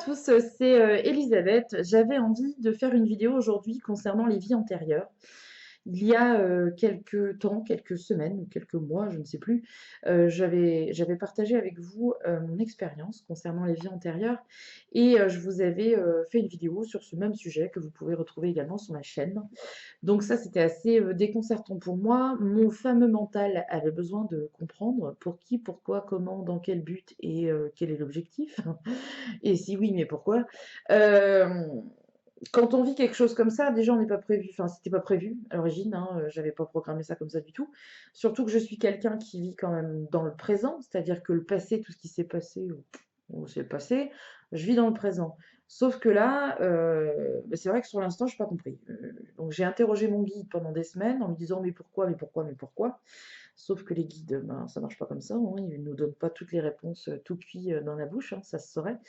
tous, c'est Elisabeth. J'avais envie de faire une vidéo aujourd'hui concernant les vies antérieures. Il y a quelques temps, quelques semaines ou quelques mois, je ne sais plus, j'avais partagé avec vous mon expérience concernant les vies antérieures et je vous avais fait une vidéo sur ce même sujet que vous pouvez retrouver également sur ma chaîne. Donc ça, c'était assez déconcertant pour moi. Mon fameux mental avait besoin de comprendre pour qui, pourquoi, comment, dans quel but et quel est l'objectif. Et si oui, mais pourquoi? Euh, Quand on vit quelque chose comme ça, déjà on n'est pas prévu, enfin c'était pas prévu à l'origine, hein, j'avais pas programmé ça comme ça du tout. Surtout que je suis quelqu'un qui vit quand même dans le présent, c'est-à-dire que le passé, tout ce qui s'est passé, c'est le passé, je vis dans le présent. Sauf que là, bah, c'est vrai que sur l'instant, je n'ai pas compris. Donc j'ai interrogé mon guide pendant des semaines en me disant mais pourquoi, mais pourquoi, mais pourquoi? Sauf que les guides, ben, ça marche pas comme ça, hein, ils nous donnent pas toutes les réponses tout cuit dans la bouche, hein, ça se saurait.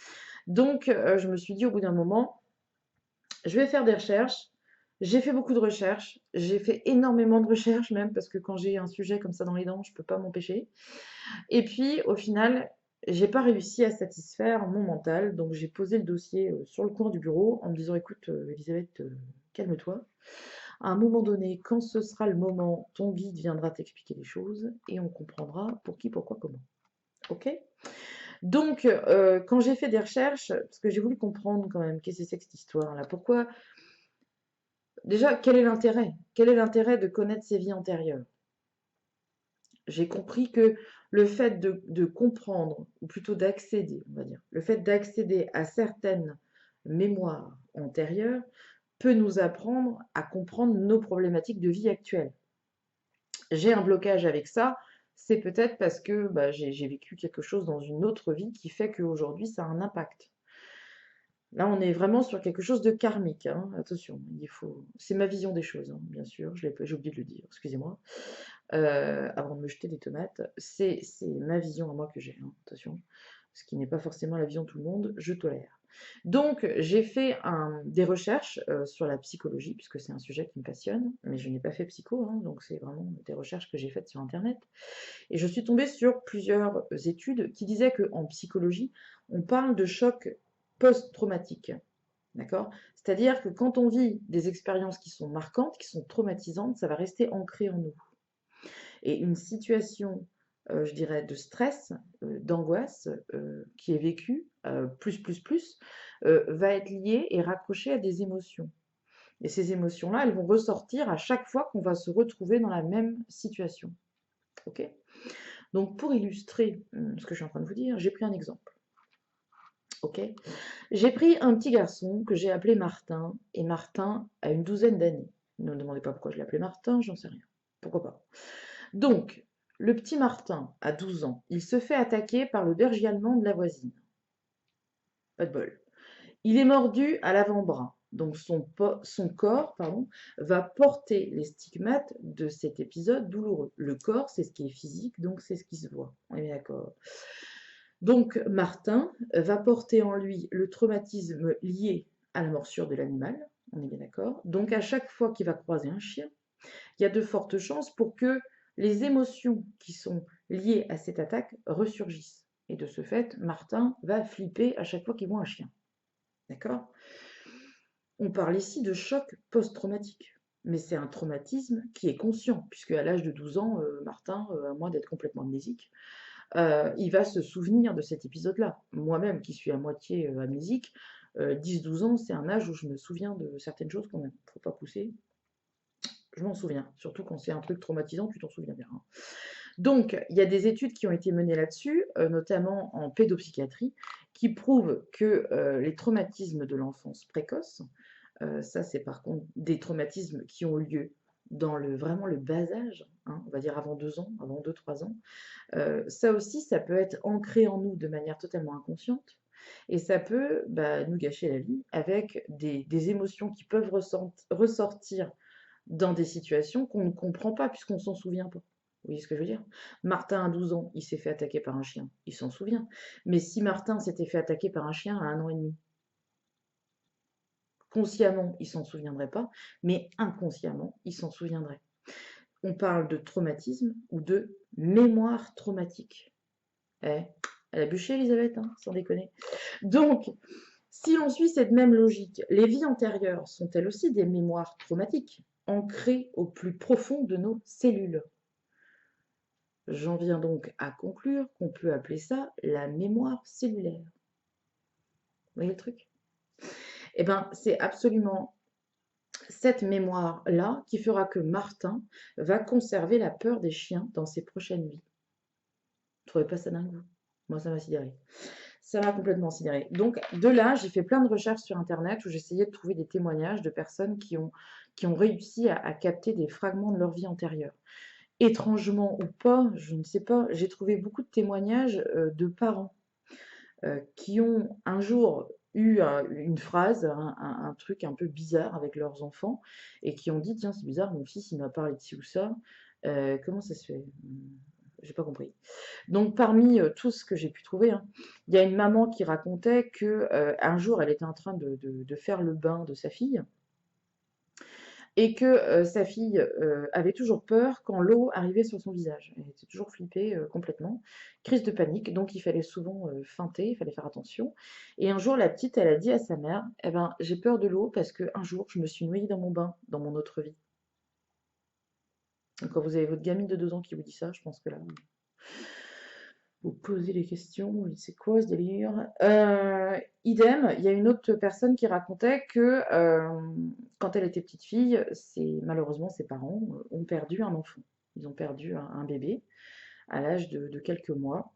Donc je me suis dit au bout d'un moment, je vais faire des recherches. J'ai fait beaucoup de recherches. J'ai fait énormément de recherches même parce que quand j'ai un sujet comme ça dans les dents, je peux pas m'empêcher. Et puis au final, j'ai pas réussi à satisfaire mon mental. Donc j'ai posé le dossier sur le coin du bureau en me disant, écoute, Elisabeth, calme-toi. À un moment donné, quand ce sera le moment, ton guide viendra t'expliquer les choses et on comprendra pour qui, pourquoi, comment. Ok? Donc, quand j'ai fait des recherches, parce que j'ai voulu comprendre quand même qu'est-ce que c'est que cette histoire-là, pourquoi. Déjà, quel est l'intérêt? Quel est l'intérêt de connaître ses vies antérieures? J'ai compris que le fait de comprendre, ou plutôt d'accéder, on va dire, le fait d'accéder à certaines mémoires antérieures peut nous apprendre à comprendre nos problématiques de vie actuelles. J'ai un blocage avec ça, c'est peut-être parce que bah, j'ai vécu quelque chose dans une autre vie qui fait qu'aujourd'hui ça a un impact. Là, on est vraiment sur quelque chose de karmique, hein. Attention, il faut. C'est ma vision des choses, hein, bien sûr. J'ai oublié de le dire. Excusez-moi. Avant de me jeter des tomates, c'est ma vision à moi que j'ai, hein, attention. Ce qui n'est pas forcément la vision de tout le monde, je tolère. Donc, j'ai fait des recherches sur la psychologie, puisque c'est un sujet qui me passionne, mais je n'ai pas fait psycho, hein, donc c'est vraiment des recherches que j'ai faites sur Internet. Et je suis tombée sur plusieurs études qui disaient qu'en psychologie, on parle de choc post-traumatique. D'accord? C'est-à-dire que quand on vit des expériences qui sont marquantes, qui sont traumatisantes, ça va rester ancré en nous. Et une situation, je dirais, de stress, d'angoisse, qui est vécue, va être liée et raccrochée à des émotions. Et ces émotions-là, elles vont ressortir à chaque fois qu'on va se retrouver dans la même situation. Ok? Donc, pour illustrer ce que je suis en train de vous dire, j'ai pris un exemple. Ok? J'ai pris un petit garçon que j'ai appelé Martin, et Martin a une douzaine d'années. Ne me demandez pas pourquoi je l'ai appelé Martin, j'en sais rien. Pourquoi pas? Donc, le petit Martin a 12 ans. Il se fait attaquer par le berger allemand de la voisine. Pas de bol. Il est mordu à l'avant-bras. Donc son corps va porter les stigmates de cet épisode douloureux. Le corps, c'est ce qui est physique, donc c'est ce qui se voit. On est bien d'accord. Donc Martin va porter en lui le traumatisme lié à la morsure de l'animal. On est bien d'accord. Donc à chaque fois qu'il va croiser un chien, il y a de fortes chances pour que les émotions qui sont liées à cette attaque ressurgissent. Et de ce fait, Martin va flipper à chaque fois qu'il voit un chien. D'accord? On parle ici de choc post-traumatique. Mais c'est un traumatisme qui est conscient, puisque à l'âge de 12 ans, Martin, à moins d'être complètement amnésique, il va se souvenir de cet épisode-là. Moi-même, qui suis à moitié amnésique, 10-12 ans, c'est un âge où je me souviens de certaines choses quand même. Faut pas pousser. Je m'en souviens, surtout quand c'est un truc traumatisant, tu t'en souviens bien, hein. Donc, il y a des études qui ont été menées là-dessus, notamment en pédopsychiatrie, qui prouvent que les traumatismes de l'enfance précoce, ça c'est par contre des traumatismes qui ont lieu dans vraiment le bas âge, hein, on va dire avant 2 ans, avant 2-3 ans, ça aussi, ça peut être ancré en nous de manière totalement inconsciente. Et ça peut bah, nous gâcher la vie avec des émotions qui peuvent ressortir dans des situations qu'on ne comprend pas puisqu'on ne s'en souvient pas. Vous voyez ce que je veux dire? Martin a 12 ans, il s'est fait attaquer par un chien, il s'en souvient. Mais si Martin s'était fait attaquer par un chien à 1 an et demi, consciemment, il s'en souviendrait pas, mais inconsciemment, il s'en souviendrait. On parle de traumatisme ou de mémoire traumatique. Eh, elle a bûché, Elisabeth, hein, sans déconner. Donc, Si l'on suit cette même logique, les vies antérieures sont-elles aussi des mémoires traumatiques, ancrées au plus profond de nos cellules? J'en viens donc à conclure qu'on peut appeler ça la mémoire cellulaire. Vous voyez le truc? Eh bien, c'est absolument cette mémoire-là qui fera que Martin va conserver la peur des chiens dans ses prochaines vies. Vous trouvez pas ça dingue, vous? Moi, ça m'a sidéré. Ça m'a complètement sidéré. Donc, de là, j'ai fait plein de recherches sur Internet où j'essayais de trouver des témoignages de personnes qui ont réussi à capter des fragments de leur vie antérieure. Étrangement ou pas, je ne sais pas, j'ai trouvé beaucoup de témoignages de parents qui ont un jour eu une phrase, un truc un peu bizarre avec leurs enfants, et qui ont dit, tiens, c'est bizarre, mon fils, il m'a parlé de ci ou ça. Comment ça se fait? J'ai pas compris. Donc parmi tout ce que j'ai pu trouver, hein, il y a une maman qui racontait que un jour, elle était en train de faire le bain de sa fille, et que sa fille avait toujours peur quand l'eau arrivait sur son visage. Elle était toujours flippée complètement, crise de panique, donc il fallait souvent feinter, il fallait faire attention. Et un jour, la petite, elle a dit à sa mère, eh ben, j'ai peur de l'eau parce qu'un jour, je me suis noyée dans mon bain, dans mon autre vie. Donc, quand vous avez votre gamine de 2 ans qui vous dit ça, je pense que là, vous posez les questions, oui, c'est quoi ce délire? Idem, il y a une autre personne qui racontait que quand elle était petite fille, malheureusement ses parents ont perdu un enfant. Ils ont perdu un bébé à l'âge de quelques mois.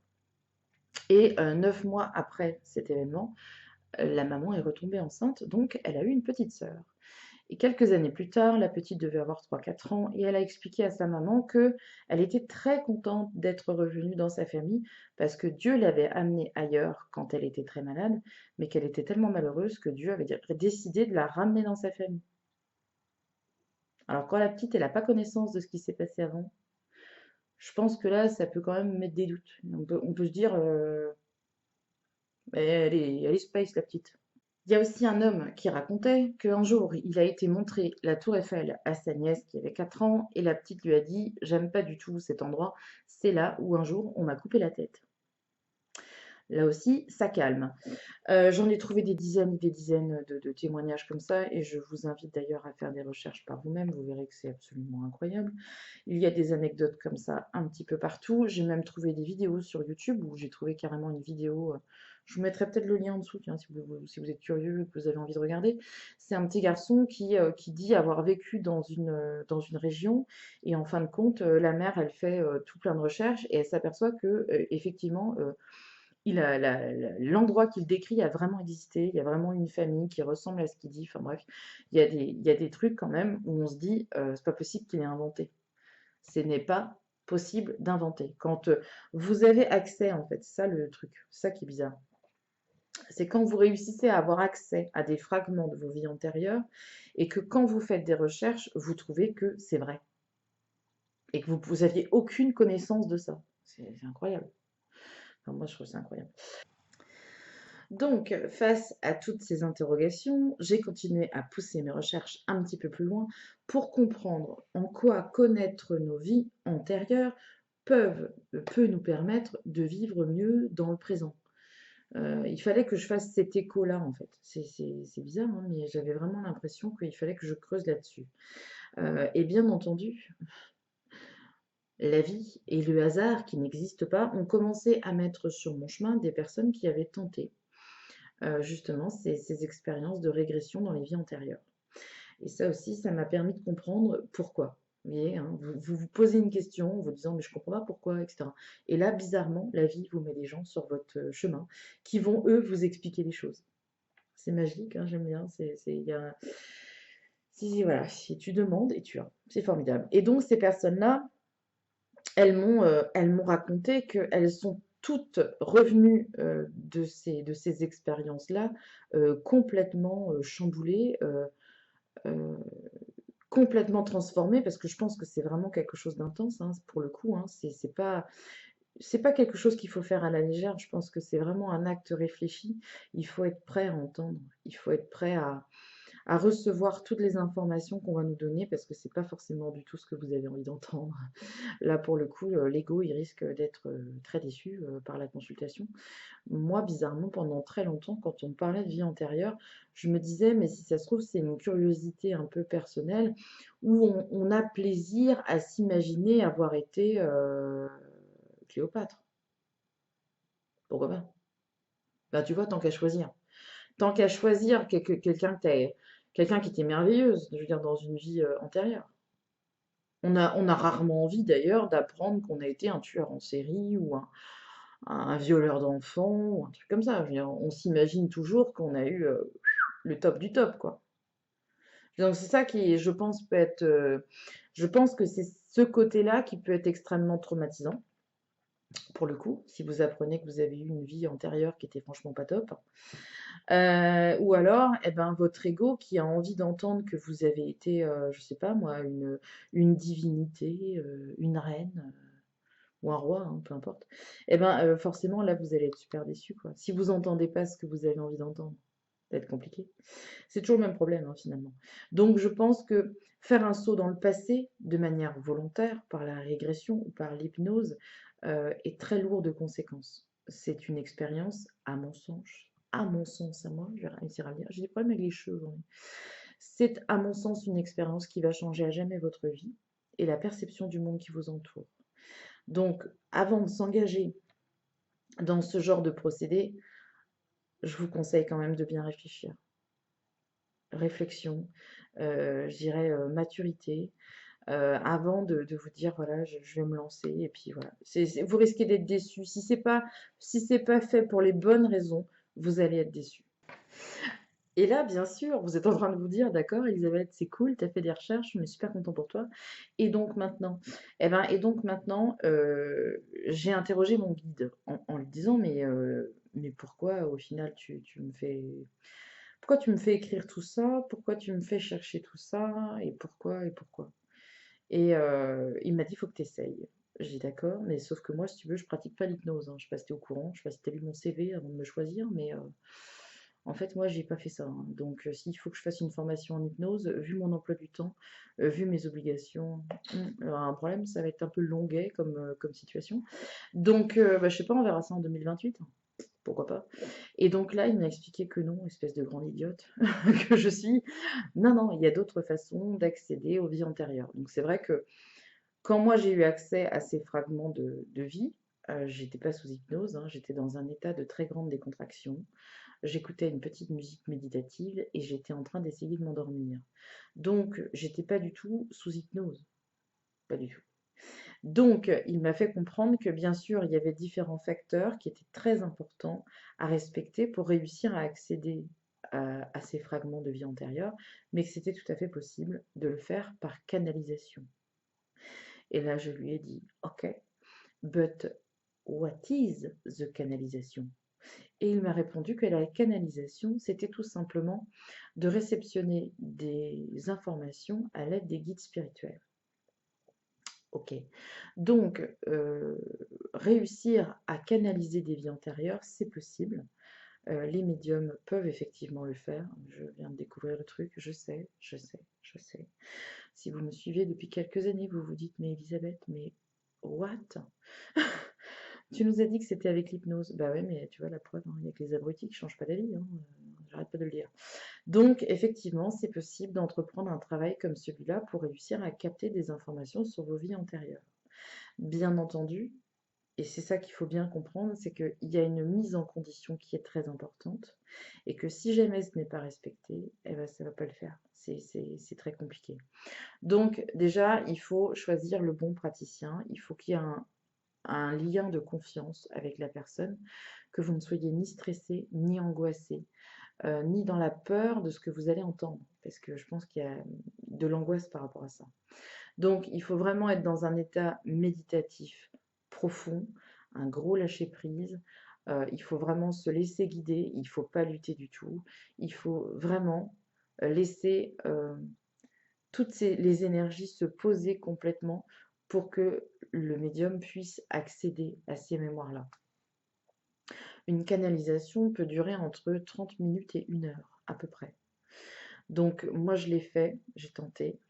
Et 9 mois après cet événement, la maman est retombée enceinte, donc elle a eu une petite sœur. Et quelques années plus tard, la petite devait avoir 3, 4 ans et elle a expliqué à sa maman que elle était très contente d'être revenue dans sa famille parce que Dieu l'avait amenée ailleurs quand elle était très malade, mais qu'elle était tellement malheureuse que Dieu avait décidé de la ramener dans sa famille. Alors quand la petite, elle n'a pas connaissance de ce qui s'est passé avant, je pense que là, ça peut quand même mettre des doutes. On peut se dire, elle est space, la petite. Il y a aussi un homme qui racontait qu'un jour, il a été montrer la tour Eiffel à sa nièce qui avait 4 ans et la petite lui a dit: «J'aime pas du tout cet endroit, c'est là où un jour on m'a coupé la tête». Là aussi, ça calme. J'en ai trouvé des dizaines et des dizaines de témoignages comme ça et je vous invite d'ailleurs à faire des recherches par vous-même, vous verrez que c'est absolument incroyable. Il y a des anecdotes comme ça un petit peu partout. J'ai même trouvé des vidéos sur YouTube où j'ai trouvé carrément une vidéo, je vous mettrai peut-être le lien en dessous, tiens, si vous êtes curieux et que vous avez envie de regarder. C'est un petit garçon qui dit avoir vécu dans une région et en fin de compte, la mère, elle fait tout plein de recherches et elle s'aperçoit que, effectivement, l'endroit qu'il décrit a vraiment existé, il y a vraiment une famille qui ressemble à ce qu'il dit, enfin bref, il y a des trucs quand même où on se dit, c'est pas possible qu'il ait inventé. Ce n'est pas possible d'inventer. Quand vous avez accès, en fait, c'est ça le truc, c'est ça qui est bizarre. C'est quand vous réussissez à avoir accès à des fragments de vos vies antérieures et que quand vous faites des recherches, vous trouvez que c'est vrai et que vous aviez aucune connaissance de ça. C'est incroyable. Enfin, moi, je trouve ça incroyable. Donc, face à toutes ces interrogations, j'ai continué à pousser mes recherches un petit peu plus loin pour comprendre en quoi connaître nos vies antérieures peut nous permettre de vivre mieux dans le présent. Il fallait que je fasse cet écho-là, en fait. C'est bizarre, hein, mais j'avais vraiment l'impression qu'il fallait que je creuse là-dessus. Et bien entendu, la vie et le hasard, qui n'existent pas, ont commencé à mettre sur mon chemin des personnes qui avaient tenté justement ces expériences de régression dans les vies antérieures. Et ça aussi, ça m'a permis de comprendre pourquoi. Vous voyez, hein, vous posez une question en vous disant mais je comprends pas pourquoi, etc. Et là, bizarrement, la vie vous met des gens sur votre chemin qui vont, eux, vous expliquer les choses. C'est magique, hein, j'aime bien. Voilà, si tu demandes et tu as. C'est formidable. Et donc, ces personnes-là, elles m'ont raconté qu'elles sont toutes revenues de ces expériences-là complètement chamboulées, euh, complètement transformées, parce que je pense que c'est vraiment quelque chose d'intense, hein, pour le coup. Hein, c'est pas quelque chose qu'il faut faire à la légère. Je pense que c'est vraiment un acte réfléchi. Il faut être prêt à entendre. Il faut être prêt à recevoir toutes les informations qu'on va nous donner parce que c'est pas forcément du tout ce que vous avez envie d'entendre. Là, pour le coup, l'ego, il risque d'être très déçu par la consultation. Moi, bizarrement, pendant très longtemps, quand on me parlait de vie antérieure, je me disais, mais si ça se trouve, c'est une curiosité un peu personnelle où on a plaisir à s'imaginer avoir été Cléopâtre. Pourquoi pas? Ben, tu vois, tant qu'à choisir. Tant qu'à choisir quelqu'un qui était merveilleuse, je veux dire, dans une vie antérieure. On a rarement envie d'ailleurs d'apprendre qu'on a été un tueur en série ou un violeur d'enfants ou un truc comme ça. Je veux dire, on s'imagine toujours qu'on a eu le top du top, quoi. Donc c'est ça qui, je pense, peut être. Je pense que c'est ce côté-là qui peut être extrêmement traumatisant, pour le coup, si vous apprenez que vous avez eu une vie antérieure qui était franchement pas top. Ou alors, eh ben, votre ego qui a envie d'entendre que vous avez été, je sais pas moi, une divinité, une reine, ou un roi, hein, peu importe. Eh ben, forcément, là, vous allez être super déçu, quoi. Si vous entendez pas ce que vous avez envie d'entendre, ça va être compliqué. C'est toujours le même problème, hein, finalement. Donc, je pense que faire un saut dans le passé de manière volontaire, par la régression ou par l'hypnose, est très lourd de conséquences. C'est une expérience, à mon sens, à moi, je vais réussir à le dire. J'ai des problèmes avec les cheveux aujourd'hui. C'est, à mon sens, une expérience qui va changer à jamais votre vie et la perception du monde qui vous entoure. Donc, avant de s'engager dans ce genre de procédé, je vous conseille quand même de bien réfléchir. Réflexion, je dirais maturité, avant de vous dire voilà, je vais me lancer et puis voilà. Vous risquez d'être déçu. Si c'est pas fait pour les bonnes raisons, vous allez être déçu. Et là, bien sûr, vous êtes en train de vous dire, d'accord, Elisabeth, c'est cool, tu as fait des recherches, on est super content pour toi. Et donc maintenant, j'ai interrogé mon guide en lui disant, mais pourquoi au final pourquoi tu me fais écrire tout ça? Pourquoi tu me fais chercher tout ça? Et pourquoi? Et pourquoi? Et il m'a dit, faut que tu essayes. J'ai dit d'accord, mais sauf que moi, si tu veux, je pratique pas l'hypnose, hein. Je sais pas si t'es au courant, je sais pas si t'as lu mon CV avant de me choisir, mais en fait, moi, j'ai pas fait ça, hein. Donc, s'il faut que je fasse une formation en hypnose, vu mon emploi du temps, vu mes obligations, un problème, ça va être un peu longuet comme situation. Donc, bah, je sais pas, on verra ça en 2028, hein. Pourquoi pas? Et donc là, il m'a expliqué que non, espèce de grande idiote que je suis. Non, non, il y a d'autres façons d'accéder aux vies antérieures. Donc, c'est vrai que quand moi j'ai eu accès à ces fragments de vie, j'étais pas sous hypnose, hein, j'étais dans un état de très grande décontraction. J'écoutais une petite musique méditative et j'étais en train d'essayer de m'endormir. Donc, j'étais pas du tout sous hypnose, pas du tout. Donc, il m'a fait comprendre que bien sûr, il y avait différents facteurs qui étaient très importants à respecter pour réussir à accéder à ces fragments de vie antérieure, mais que c'était tout à fait possible de le faire par canalisation. Et là, je lui ai dit, OK, but what is the canalisation? Et il m'a répondu que la canalisation, c'était tout simplement de réceptionner des informations à l'aide des guides spirituels. Ok. Donc, réussir à canaliser des vies antérieures, c'est possible. Les médiums peuvent effectivement le faire. Je viens de découvrir le truc, je sais, je sais, je sais. Si vous me suivez depuis quelques années, vous vous dites, mais Elisabeth, mais what? Tu nous as dit que c'était avec l'hypnose. Bah ouais, mais tu vois la preuve, hein, il n'y a que les abrutis qui ne changent pas d'avis, hein, j'arrête pas de le dire. Donc, effectivement, c'est possible d'entreprendre un travail comme celui-là pour réussir à capter des informations sur vos vies antérieures. Bien entendu, et c'est ça qu'il faut bien comprendre, c'est qu'il y a une mise en condition qui est très importante et que si jamais ce n'est pas respecté, eh ben, ça ne va pas le faire. C'est très compliqué. Donc, déjà, il faut choisir le bon praticien. Il faut qu'il y ait un lien de confiance avec la personne, que vous ne soyez ni stressé, ni angoissé, ni dans la peur de ce que vous allez entendre, parce que je pense qu'il y a de l'angoisse par rapport à ça. Donc, il faut vraiment être dans un état méditatif profond, un gros lâcher-prise. Il faut vraiment se laisser guider, il ne faut pas lutter du tout. Il faut vraiment laisser toutes les énergies se poser complètement pour que le médium puisse accéder à ces mémoires-là. Une canalisation peut durer entre 30 minutes et 1 heure, à peu près. Donc moi je l'ai fait, j'ai tenté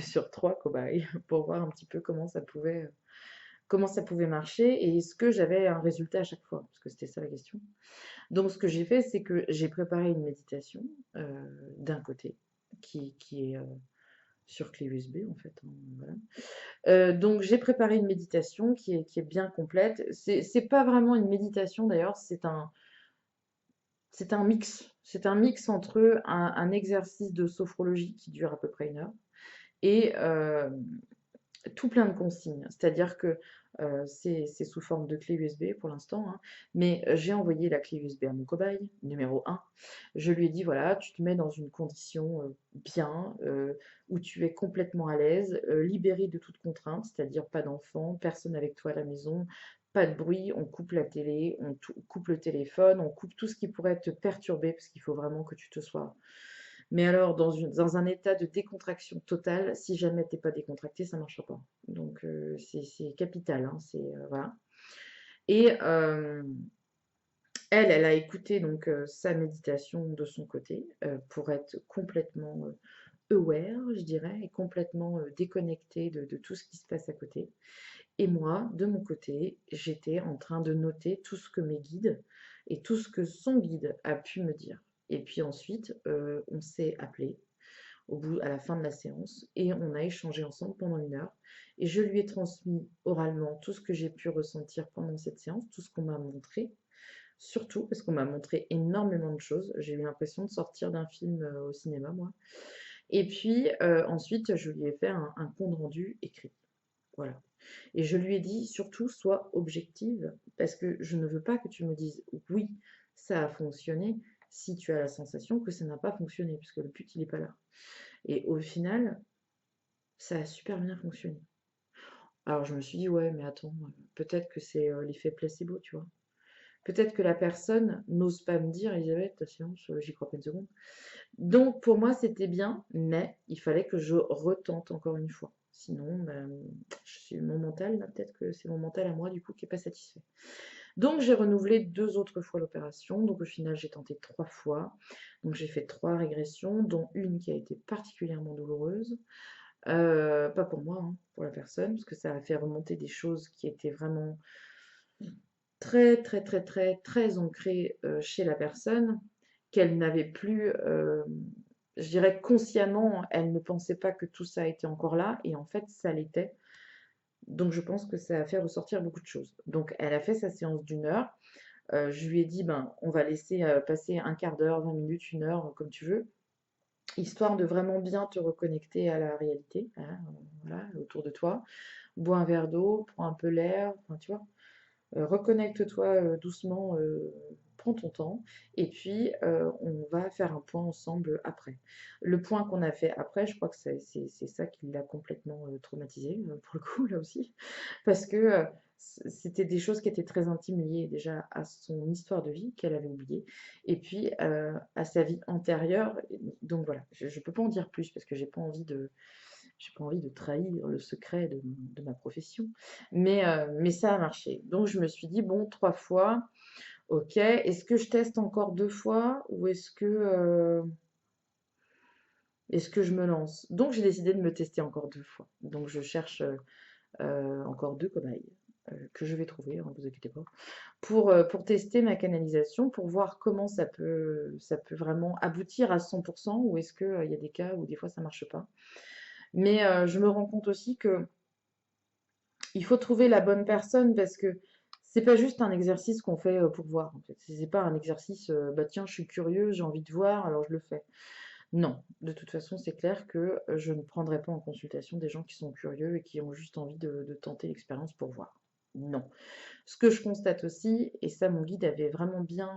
sur 3 cobayes pour voir un petit peu comment ça pouvait marcher et est-ce que j'avais un résultat à chaque fois, parce que c'était ça la question. Donc ce que j'ai fait, c'est que j'ai préparé une méditation d'un côté qui est sur clé USB en fait, hein, voilà. Donc j'ai préparé une méditation qui est bien complète. C'est pas vraiment une méditation d'ailleurs, c'est un mix. C'est un mix entre un exercice de sophrologie qui dure à peu près 1 heure et tout plein de consignes. C'est-à-dire que c'est sous forme de clé USB pour l'instant, hein, mais j'ai envoyé la clé USB à mon cobaye, numéro 1. Je lui ai dit, voilà, tu te mets dans une condition bien, où tu es complètement à l'aise, libéré de toute contrainte, c'est-à-dire pas d'enfant, personne avec toi à la maison, pas de bruit, on coupe la télé, coupe le téléphone, on coupe tout ce qui pourrait te perturber, parce qu'il faut vraiment que tu te sois mais alors, dans un état de décontraction totale, si jamais t'es pas décontracté, ça marchera pas. Donc, c'est capital, hein, voilà. Et elle a écouté donc sa méditation de son côté pour être complètement aware, je dirais, et complètement déconnectée de tout ce qui se passe à côté. Et moi, de mon côté, j'étais en train de noter tout ce que mes guides et tout ce que son guide a pu me dire. Et puis ensuite, on s'est appelé à la fin de la séance, et on a échangé ensemble pendant 1 heure. Et je lui ai transmis oralement tout ce que j'ai pu ressentir pendant cette séance, tout ce qu'on m'a montré, surtout parce qu'on m'a montré énormément de choses. J'ai eu l'impression de sortir d'un film au cinéma, moi. Et puis ensuite, je lui ai fait un compte rendu écrit. Voilà. Et je lui ai dit surtout, sois objective, parce que je ne veux pas que tu me dises oui, ça a fonctionné, si tu as la sensation que ça n'a pas fonctionné, parce que le but, il n'est pas là. Et au final, ça a super bien fonctionné. Alors je me suis dit, ouais, mais attends, peut-être que c'est l'effet placebo, tu vois. Peut-être que la personne n'ose pas me dire, Elisabeth, ta séance, j'y crois pas une seconde. Donc pour moi, c'était bien, mais il fallait que je retente encore une fois. Sinon, ben, mon mental, là, peut-être que c'est mon mental à moi, du coup, qui n'est pas satisfait. Donc j'ai renouvelé 2 autres fois l'opération. Donc au final, j'ai tenté 3 fois. Donc j'ai fait 3 régressions, dont une qui a été particulièrement douloureuse. Pas pour moi, hein, pour la personne, parce que ça a fait remonter des choses qui étaient vraiment très, très, très, très, très ancrées chez la personne, qu'elle n'avait plus, je dirais consciemment, elle ne pensait pas que tout ça était encore là, et en fait, ça l'était. Donc, je pense que ça a fait ressortir beaucoup de choses. Donc, elle a fait sa séance d'1 heure. Je lui ai dit, ben, on va laisser passer un quart d'heure, 20 minutes, 1 heure, comme tu veux, histoire de vraiment bien te reconnecter à la réalité, hein, voilà, autour de toi. Bois un verre d'eau, prends un peu l'air, enfin, tu vois, reconnecte-toi doucement, prends ton temps, et puis on va faire un point ensemble après. Le point qu'on a fait après, je crois que c'est ça qui l'a complètement traumatisé, pour le coup, là aussi, parce que c'était des choses qui étaient très intimes liées déjà à son histoire de vie qu'elle avait oubliée, et puis à sa vie antérieure. Donc voilà, je ne peux pas en dire plus parce que j'ai pas envie de trahir le secret de ma profession, mais ça a marché. Donc je me suis dit, bon, 3 fois, ok, est-ce que je teste encore 2 fois ou est-ce que je me lance? Donc j'ai décidé de me tester encore 2 fois. Donc je cherche encore 2 cobayes que je vais trouver, ne vous inquiétez pas, pour tester ma canalisation, pour voir comment ça peut vraiment aboutir à 100% ou est-ce qu'il y a des cas où des fois ça marche pas. Mais je me rends compte aussi que il faut trouver la bonne personne parce que c'est pas juste un exercice qu'on fait pour voir. En fait. C'est pas un exercice, bah tiens, je suis curieux, j'ai envie de voir, alors je le fais. Non, de toute façon, c'est clair que je ne prendrai pas en consultation des gens qui sont curieux et qui ont juste envie de tenter l'expérience pour voir. Non. Ce que je constate aussi, et ça mon guide avait vraiment bien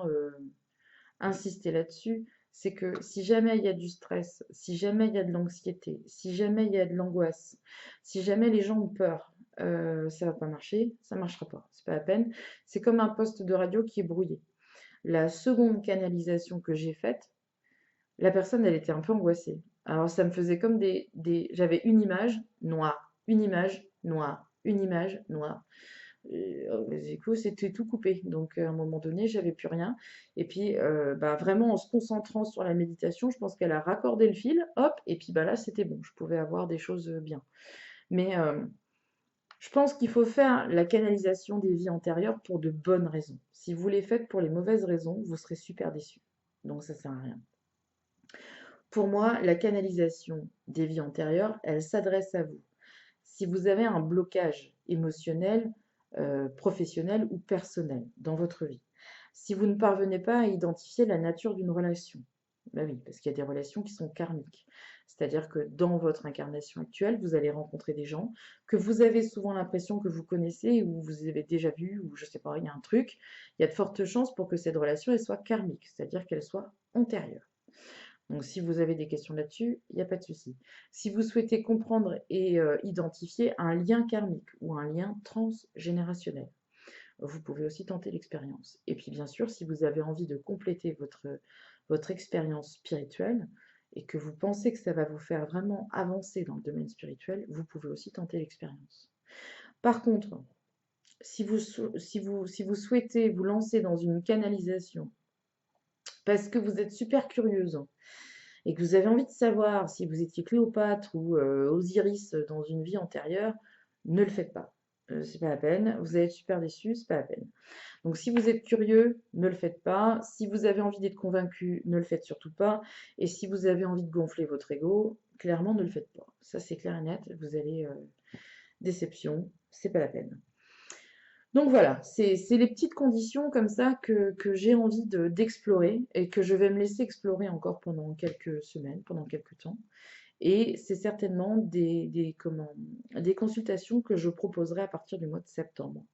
insisté là-dessus, c'est que si jamais il y a du stress, si jamais il y a de l'anxiété, si jamais il y a de l'angoisse, si jamais les gens ont peur, ça va pas marcher, ça marchera pas, c'est pas la peine. C'est comme un poste de radio qui est brouillé. La seconde canalisation que j'ai faite, la personne, elle était un peu angoissée. Alors ça me faisait comme j'avais une image noire, une image noire, une image noire. Et, du coup, c'était tout coupé. Donc, à un moment donné, j'avais plus rien. Et puis, bah, vraiment, en se concentrant sur la méditation, je pense qu'elle a raccordé le fil, hop, et puis bah là, c'était bon. Je pouvais avoir des choses bien. Mais je pense qu'il faut faire la canalisation des vies antérieures pour de bonnes raisons. Si vous les faites pour les mauvaises raisons, vous serez super déçus. Donc, ça sert à rien. Pour moi, la canalisation des vies antérieures, elle s'adresse à vous. Si vous avez un blocage émotionnel, professionnel ou personnel dans votre vie, si vous ne parvenez pas à identifier la nature d'une relation, bah oui, parce qu'il y a des relations qui sont karmiques. C'est-à-dire que dans votre incarnation actuelle, vous allez rencontrer des gens que vous avez souvent l'impression que vous connaissez ou vous avez déjà vu, ou je sais pas, il y a un truc. Il y a de fortes chances pour que cette relation elle soit karmique, c'est-à-dire qu'elle soit antérieure. Donc, si vous avez des questions là-dessus, il n'y a pas de souci. Si vous souhaitez comprendre et identifier un lien karmique ou un lien transgénérationnel, vous pouvez aussi tenter l'expérience. Et puis, bien sûr, si vous avez envie de compléter votre expérience spirituelle et que vous pensez que ça va vous faire vraiment avancer dans le domaine spirituel, vous pouvez aussi tenter l'expérience. Par contre, si vous souhaitez vous lancer dans une canalisation parce que vous êtes super curieuse et que vous avez envie de savoir si vous étiez Cléopâtre ou Osiris dans une vie antérieure, ne le faites pas. C'est pas la peine. Vous allez être super déçu, c'est pas la peine. Donc si vous êtes curieux, ne le faites pas. Si vous avez envie d'être convaincu, ne le faites surtout pas. Et si vous avez envie de gonfler votre ego, clairement ne le faites pas. Ça c'est clair et net. Vous allez déception, c'est pas la peine. Donc voilà, c'est les petites conditions comme ça que j'ai envie d'explorer et que je vais me laisser explorer encore pendant quelques semaines, pendant quelques temps. Et c'est certainement des consultations que je proposerai à partir du mois de septembre.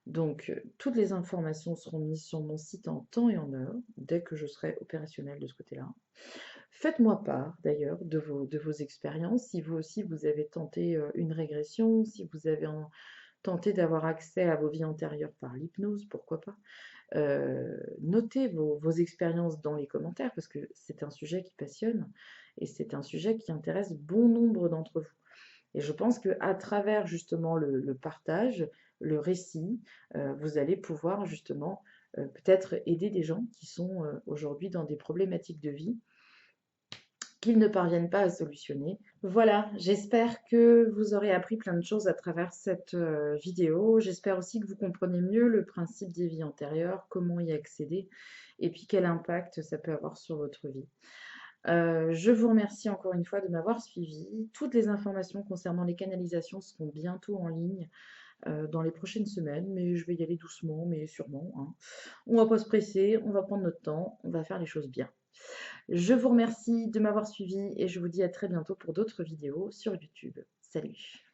Donc, toutes les informations seront mises sur mon site en temps et en heure, dès que je serai opérationnelle de ce côté-là. Faites-moi part d'ailleurs de vos expériences, si vous aussi vous avez tenté une régression, si vous avez tenté d'avoir accès à vos vies antérieures par l'hypnose, pourquoi pas. Notez vos expériences dans les commentaires parce que c'est un sujet qui passionne et c'est un sujet qui intéresse bon nombre d'entre vous. Et je pense qu'à travers justement le partage, le récit, vous allez pouvoir justement peut-être aider des gens qui sont aujourd'hui dans des problématiques de vie qu'ils ne parviennent pas à solutionner. Voilà, j'espère que vous aurez appris plein de choses à travers cette vidéo. J'espère aussi que vous comprenez mieux le principe des vies antérieures, comment y accéder et puis quel impact ça peut avoir sur votre vie. Je vous remercie encore une fois de m'avoir suivi. Toutes les informations concernant les canalisations seront bientôt en ligne dans les prochaines semaines, mais je vais y aller doucement, mais sûrement, hein. On va pas se presser, on va prendre notre temps, on va faire les choses bien. Je vous remercie de m'avoir suivi et je vous dis à très bientôt pour d'autres vidéos sur YouTube. Salut!